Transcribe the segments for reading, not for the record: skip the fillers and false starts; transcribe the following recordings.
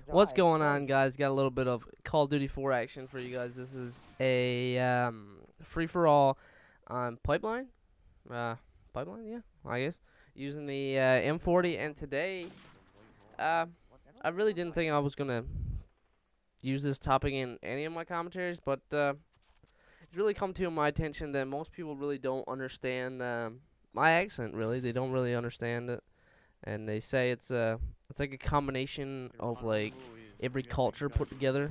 What's going on, guys? Got a little bit of Call of Duty 4 action for you guys. This is a free-for-all on Pipeline. Pipeline, yeah, I guess. Using the M40, and today, I really didn't think I was going to use this topic in any of my commentaries, but it's really come to my attention that most people really don't understand my accent, really. They don't really understand it, and they say it's like a combination of like every culture put together,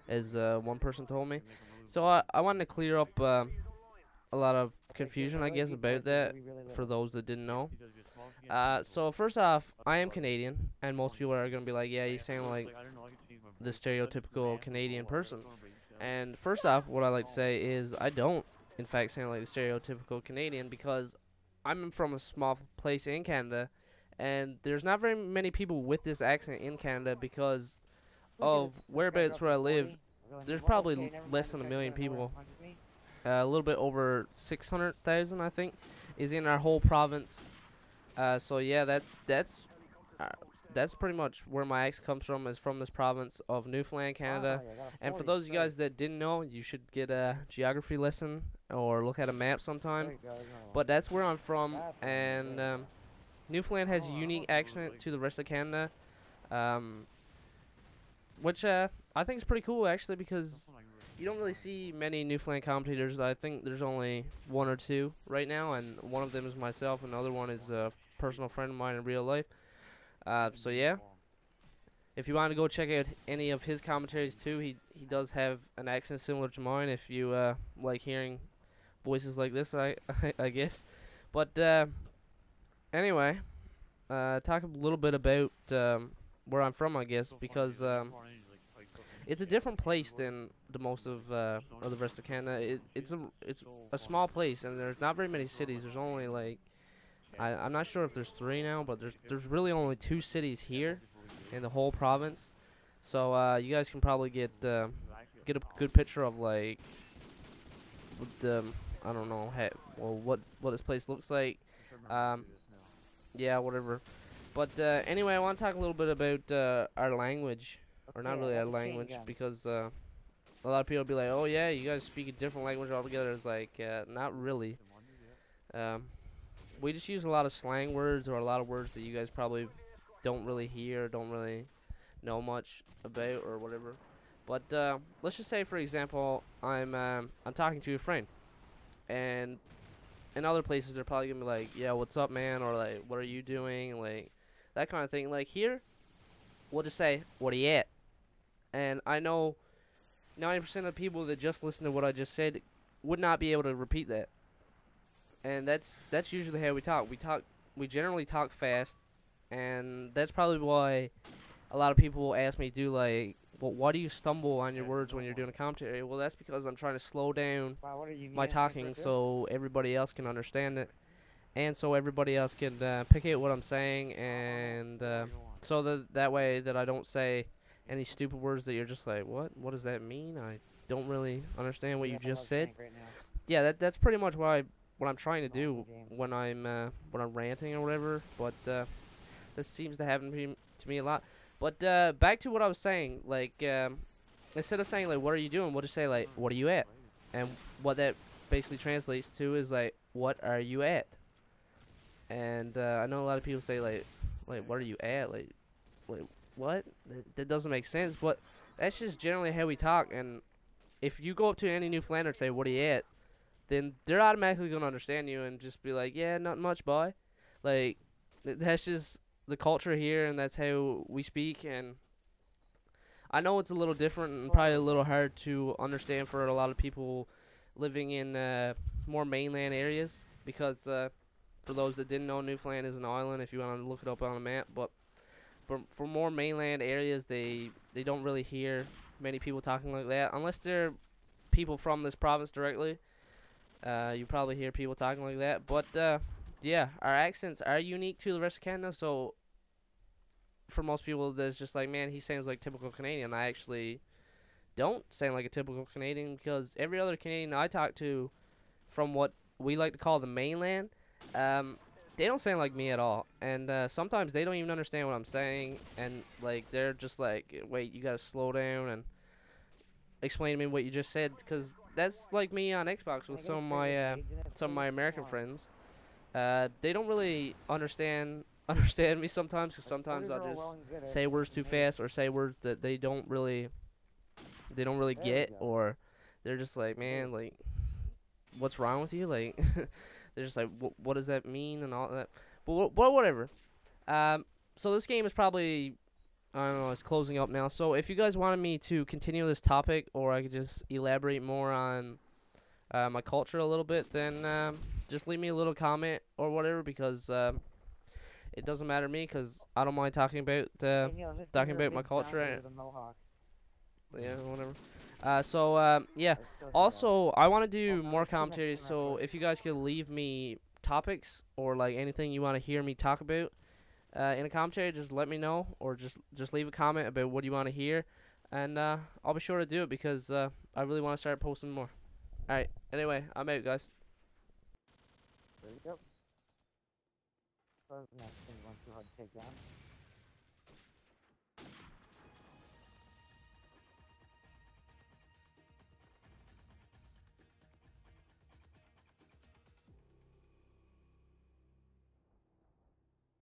as one person told me. So I wanted to clear up a lot of confusion, I guess, about that for those that didn't know. So first off, I am Canadian, and most people are gonna be like, yeah, you sound like the stereotypical Canadian person. And first off, what I like to say is I don't, in fact, sound like the stereotypical Canadian, because I'm from a small place in Canada, and there's not very many people with this accent in Canada because of whereabouts where I live. There's probably less than 1 million people. A little bit over 600,000, I think, is in our whole province. So yeah, that's pretty much where my accent comes from. Is from this province of Newfoundland, Canada. And for those of you guys that didn't know, you should get a geography lesson or look at a map sometime. But that's where I'm from, and Newfoundland has a unique accent to the rest of Canada, which I think is pretty cool, actually, because you don't really see many Newfoundland commentators. I think there's only one or two right now, and one of them is myself, and the other one is a personal friend of mine in real life. So yeah, if you want to go check out any of his commentaries too, he does have an accent similar to mine, if you like hearing voices like this, I guess. But anyway, talk a little bit about where I'm from, I guess, because it's a different place than the most of the rest of Canada. It's a small place, and there's not very many cities. There's only like I'm not sure if there's 3 now, but there's really only 2 cities here in the whole province. So you guys can probably get a good picture of like I don't know what this place looks like. Yeah, whatever. But anyway, I want to talk a little bit about our language, or not really our language, because a lot of people be like, oh yeah, you guys speak a different language altogether. It's like, not really. We just use a lot of slang words, or a lot of words that you guys probably don't really hear, don't really know much about, or whatever. But let's just say, for example, I'm talking to a friend, and in other places they're probably gonna be like, yeah, what's up, man, or like, what are you doing, like that kind of thing. Like here, we'll just say, what are you at? And I know 90% of the people that just listen to what I just said would not be able to repeat that. And that's usually how we talk. We generally talk fast, and that's probably why a lot of people will ask me, like, well, why do you stumble on your words when you're doing a commentary? Well, that's because I'm trying to slow down my talking so everybody else can understand it, and so everybody else can pick out what I'm saying, and so that way that I don't say any stupid words that you're just like, what does that mean? I don't really understand what you just said. Yeah, that's pretty much what I'm trying to do when I'm ranting or whatever. But this seems to happen to me a lot. But back to what I was saying, like instead of saying like, what are you doing, we'll just say like, what are you at? And what that basically translates to is like, what are you at? And I know a lot of people say like what are you at? Like what? That doesn't make sense. But that's just generally how we talk. And if you go up to any Newfoundlander and say, what are you at? Then they're automatically going to understand you and just be like, yeah, not much, boy. Like, that's just the culture here, and that's how we speak. And I know it's a little different and probably a little hard to understand for a lot of people living in more mainland areas, because for those that didn't know, Newfoundland is an island if you want to look it up on a map. But for more mainland areas, they don't really hear many people talking like that, unless they're people from this province directly. You probably hear people talking like that. But yeah, our accents are unique to the rest of Canada, so for most people that's just like, man, he sounds like typical Canadian. I actually don't sound like a typical Canadian, because every other Canadian I talk to from what we like to call the mainland, they don't sound like me at all, and sometimes they don't even understand what I'm saying, and like they're just like, wait, you gotta slow down and explain to me what you just said, because that's like me on Xbox with some of my American friends. They don't really understand me sometimes, because sometimes I'll just say words too fast or say words that they don't really get, or they're just like, man, like, what's wrong with you? Like, they're just like, what does that mean and all that. But whatever. So this game is probably, I don't know, it's closing up now. So if you guys wanted me to continue this topic, or I could just elaborate more on my culture a little bit, then just leave me a little comment or whatever, because it doesn't matter to me, because I don't mind talking about my culture. Yeah, whatever. Yeah. Also, I want to do more commentaries, so if you guys could leave me topics or like anything you want to hear me talk about in a commentary, just let me know, or just leave a comment about what you want to hear, and I'll be sure to do it, because I really want to start posting more. All right. Anyway, I'm out, guys. There you go. So, next thing you want to take down.